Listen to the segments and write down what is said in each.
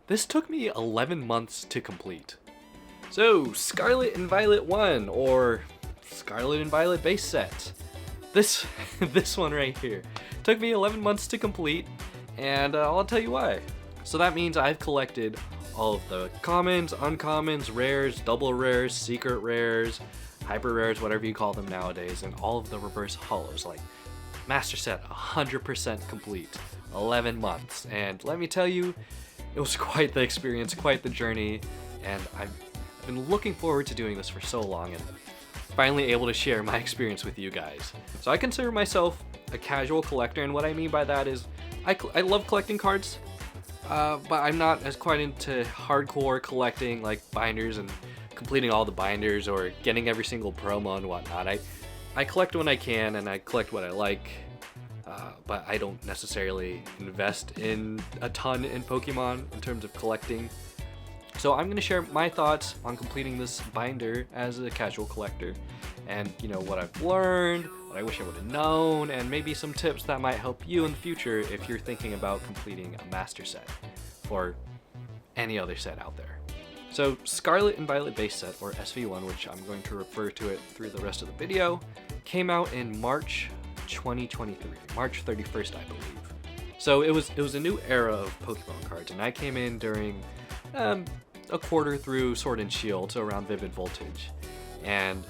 This took me 11 months to complete. So, Scarlet and Violet 1, or Scarlet and Violet base set. This one right here took me 11 months to complete, and I'll tell you why. So that means I've collected all of the commons, uncommons, rares, double rares, secret rares, hyper rares, whatever you call them nowadays, and all of the reverse hollows. Like, master set 100% complete, 11 months. And let me tell you, it was quite the experience, quite the journey, and I've been looking forward to doing this for so long and finally able to share my experience with you guys. So I consider myself a casual collector, and what I mean by that is I love collecting cards, but I'm not as quite into hardcore collecting, like binders and completing all the binders or getting every single promo and whatnot. I collect when I can, and I collect what I like, but I don't necessarily invest in a ton in Pokemon in terms of collecting. So I'm going to share my thoughts on completing this binder as a casual collector, and what I've learned, what I wish I would have known, and maybe some tips that might help you in the future if you're thinking about completing a master set or any other set out there. So Scarlet and Violet base set, or SV1, which I'm going to refer to it through the rest of the video, came out in March 2023, March 31st, I believe. So it was a new era of Pokemon cards, and I came in during a quarter through Sword and Shield, so around Vivid Voltage. And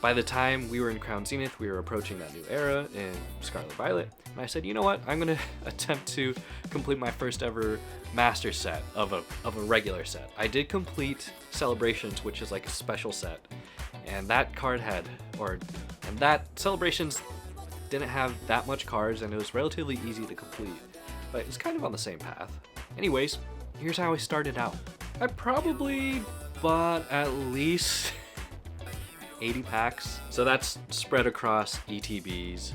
by the time we were in Crown Zenith, we were approaching that new era in Scarlet Violet. And I said, you know what? I'm going to attempt to complete my first ever master set of a regular set. I did complete Celebrations, which is like a special set. And that card that Celebrations didn't have that much cards, and it was relatively easy to complete. But it's kind of on the same path. Anyways, here's how I started out. I probably bought at least 80 packs. So that's spread across ETBs,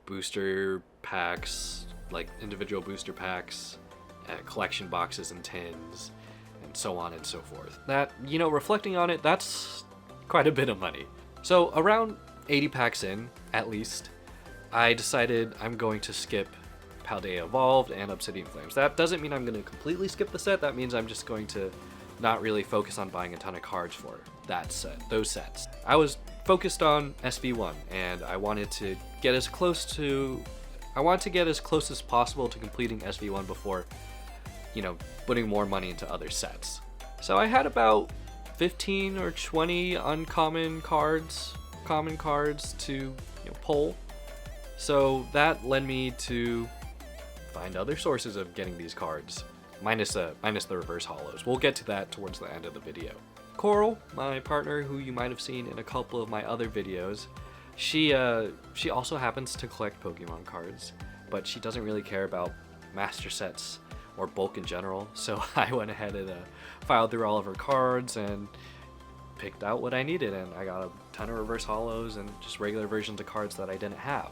booster packs, like individual booster packs, collection boxes and tins, and so on and so forth. That, reflecting on it, that's quite a bit of money. So around 80 packs in, at least, I decided I'm going to skip Paldea Evolved and Obsidian Flames. That doesn't mean I'm going to completely skip the set. That means I'm just going to not really focus on buying a ton of cards for that set, those sets. I was focused on SV1, and I wanted to get as close as possible to completing SV1 before, putting more money into other sets. So I had about 15 or 20 uncommon cards, common cards to pull. So that led me to find other sources of getting these cards, minus the reverse hollows. We'll get to that towards the end of the video. Coral, my partner, who you might have seen in a couple of my other videos, she also happens to collect Pokemon cards, but she doesn't really care about master sets or bulk in general. So I went ahead and filed through all of her cards and picked out what I needed, and I got a ton of reverse hollows and just regular versions of cards that I didn't have.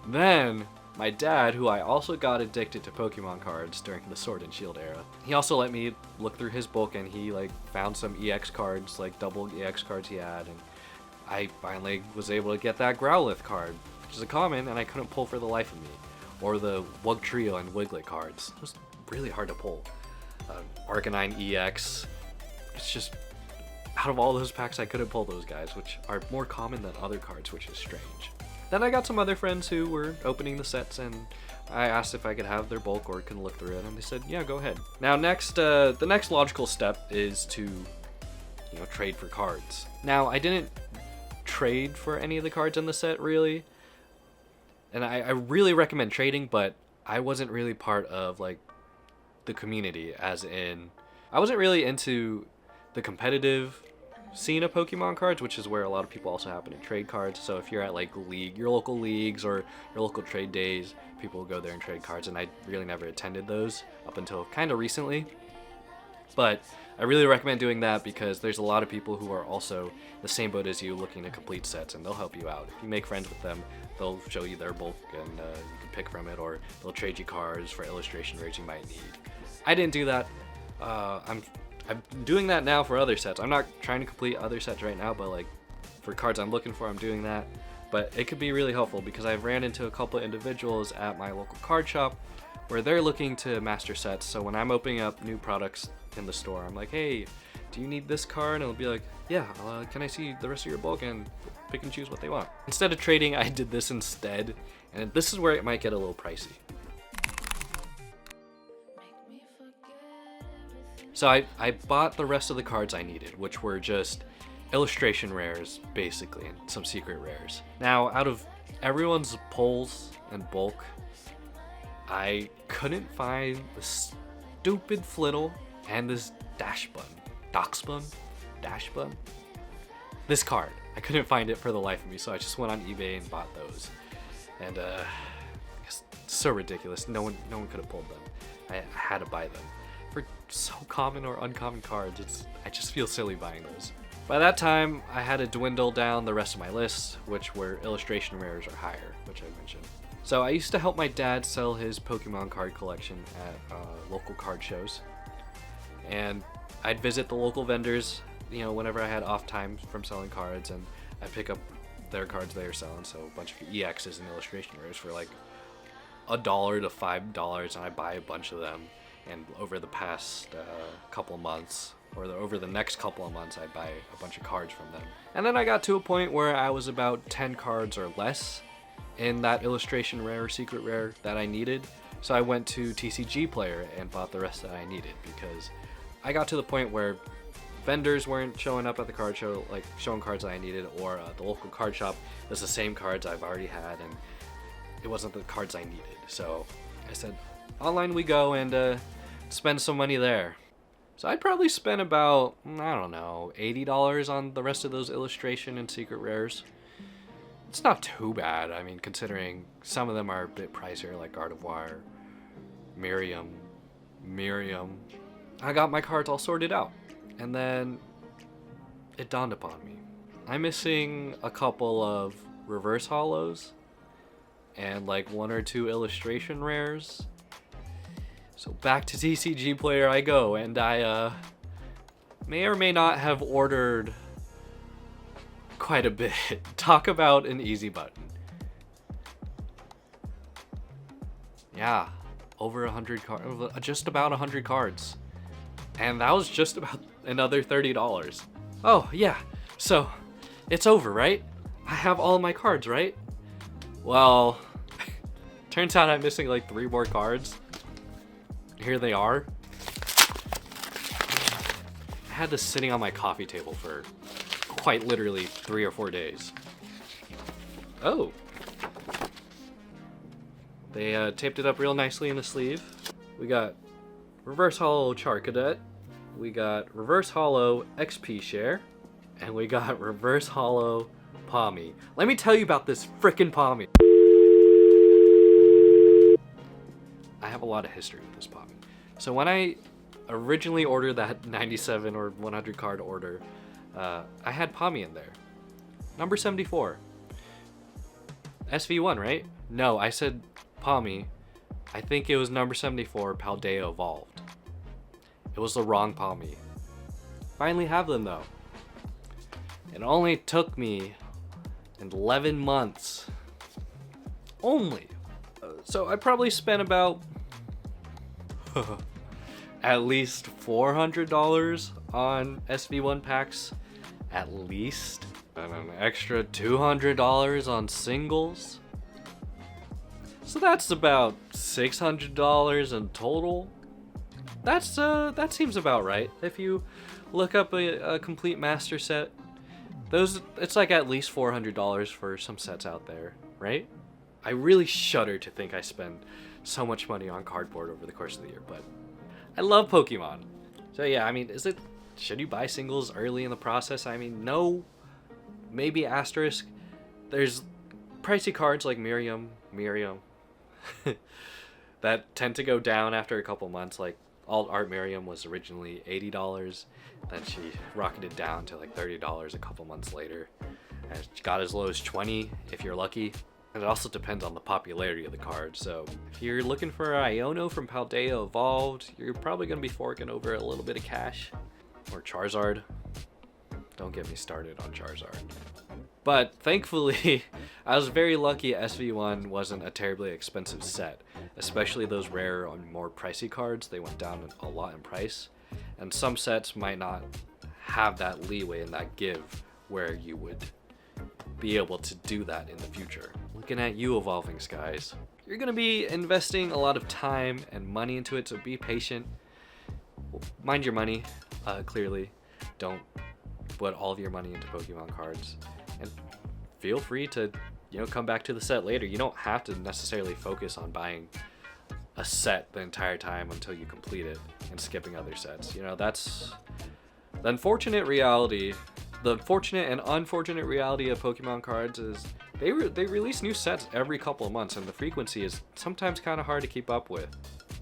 Then my dad, who I also got addicted to Pokemon cards during the Sword and Shield era, he also let me look through his book, and he found some EX cards, double EX cards he had, and I finally was able to get that Growlithe card, which is a common, and I couldn't pull for the life of me. Or the Wug Trio and Wiglet cards. It was really hard to pull. Arcanine EX. It's just, out of all those packs, I couldn't pull those guys, which are more common than other cards, which is strange. Then I got some other friends who were opening the sets, and I asked if I could have their bulk or can look through it, and they said, yeah, go ahead. Now the next logical step is to, trade for cards. Now, I didn't trade for any of the cards in the set, really, and I really recommend trading, but I wasn't really part of, the community, as in, I wasn't really into the competitive scene of Pokemon cards, which is where a lot of people also happen to trade cards. So if you're at your local leagues or your local trade days, people will go there and trade cards, and I really never attended those up until kind of recently. But I really recommend doing that because there's a lot of people who are also the same boat as you looking to complete sets, and they'll help you out. If you make friends with them, they'll show you their bulk, and you can pick from it, or they'll trade you cards for illustration rares you might need. I didn't do that. I'm doing that now for other sets. I'm not trying to complete other sets right now, but for cards I'm looking for, I'm doing that. But it could be really helpful because I've ran into a couple of individuals at my local card shop where they're looking to master sets. So when I'm opening up new products in the store, I'm like, hey, do you need this card? And it'll be like, yeah, can I see the rest of your bulk? And pick and choose what they want. Instead of trading, I did this instead. And this is where it might get a little pricey. So I bought the rest of the cards I needed, which were just illustration rares, basically, and some secret rares. Now, out of everyone's pulls and bulk, I couldn't find the stupid Flittle and this Daxbun. This card. I couldn't find it for the life of me, so I just went on eBay and bought those. And it's so ridiculous. No one could have pulled them. I had to buy them. For so common or uncommon cards, I just feel silly buying those. By that time, I had to dwindle down the rest of my list, which were illustration rares or higher, which I mentioned. So I used to help my dad sell his Pokemon card collection at local card shows. And I'd visit the local vendors, you know, whenever I had off time from selling cards, and I'd pick up their cards they were selling, so a bunch of EXs and illustration rares for like $1 to $5, and I'd buy a bunch of them. And over the past couple months, or over the next couple of months, I'd buy a bunch of cards from them. And then I got to a point where I was about 10 cards or less in that illustration rare or secret rare that I needed. So I went to TCG Player and bought the rest that I needed, because I got to the point where vendors weren't showing up at the card show, like showing cards that I needed, or the local card shop was the same cards I've already had, and it wasn't the cards I needed. So I said, online we go, and spend some money there. So I'd probably spend about, I don't know, $80 on the rest of those illustration and secret rares. It's not too bad, I mean, considering some of them are a bit pricier, like Gardevoir, Miriam. I got my cards all sorted out, and then it dawned upon me. I'm missing a couple of reverse holos and like 1 or 2 illustration rares. So back to TCG Player I go, and I may or may not have ordered quite a bit. Talk about an easy button. Yeah, over 100 cards, just about 100 cards. And that was just about another $30. Oh yeah, so it's over, right? I have all my cards, right? Well, turns out I'm missing like 3 more cards. Here they are. I had this sitting on my coffee table for quite literally 3 or 4 days. Oh. They taped it up real nicely in the sleeve. We got reverse holo Charcadet, we got reverse holo XP Share, and we got reverse holo Palmy. Let me tell you about this frickin' Palmy. I have a lot of history with this Palmy. So when I originally ordered that 97 or 100 card order, I had Palmy in there. Number 74. SV1, right? No, I said Palmy. I think it was number 74, Paldea Evolved. It was the wrong Palmy. Finally have them though. It only took me 11 months. Only. So I probably spent about at least $400 on SV1 packs. At least. And an extra $200 on singles. So that's about $600 in total. That seems about right. If you look up a complete master set, it's like at least $400 for some sets out there, right? I really shudder to think I spend so much money on cardboard over the course of the year, but I love Pokemon. So yeah, I mean, should you buy singles early in the process? I mean, no, maybe asterisk. There's pricey cards like Miriam, that tend to go down after a couple months. Like Alt Art Miriam was originally $80, then she rocketed down to like $30 a couple months later, and it got as low as $20 if you're lucky. And it also depends on the popularity of the card. So if you're looking for Iono from Paldea Evolved, you're probably going to be forking over a little bit of cash. Or Charizard. Don't get me started on Charizard. But thankfully, I was very lucky SV1 wasn't a terribly expensive set, especially those rare and more pricey cards. They went down a lot in price, and some sets might not have that leeway and that give where you would be able to do that in the future. Looking at you, Evolving Skies. You're going to be investing a lot of time and money into it, so be patient. Mind your money, clearly. Don't put all of your money into Pokemon cards. And feel free to, come back to the set later. You don't have to necessarily focus on buying a set the entire time until you complete it and skipping other sets. That's the unfortunate reality. The fortunate and unfortunate reality of Pokemon cards is they release new sets every couple of months, and the frequency is sometimes kind of hard to keep up with.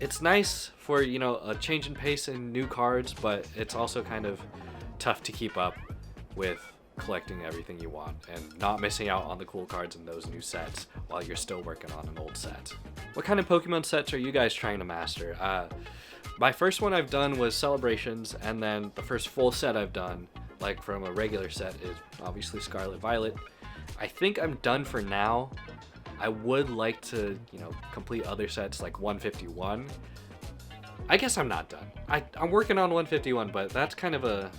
It's nice for, a change in pace and new cards, but it's also kind of tough to keep up with collecting everything you want and not missing out on the cool cards in those new sets while you're still working on an old set. What kind of Pokemon sets are you guys trying to master? My first one I've done was Celebrations, and then the first full set I've done, like from a regular set, is obviously Scarlet Violet. I think I'm done for now. I would like to, complete other sets like 151. I guess I'm not done. I'm working on 151, but that's kind of a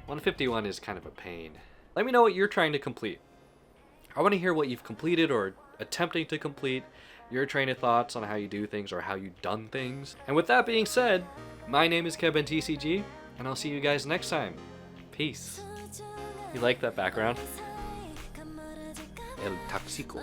151 is kind of a pain. Let me know what you're trying to complete. I want to hear what you've completed or attempting to complete, your train of thoughts on how you do things or how you've done things. And with that being said, my name is Kevin TCG, and I'll see you guys next time. Peace. You like that background? El Taxico.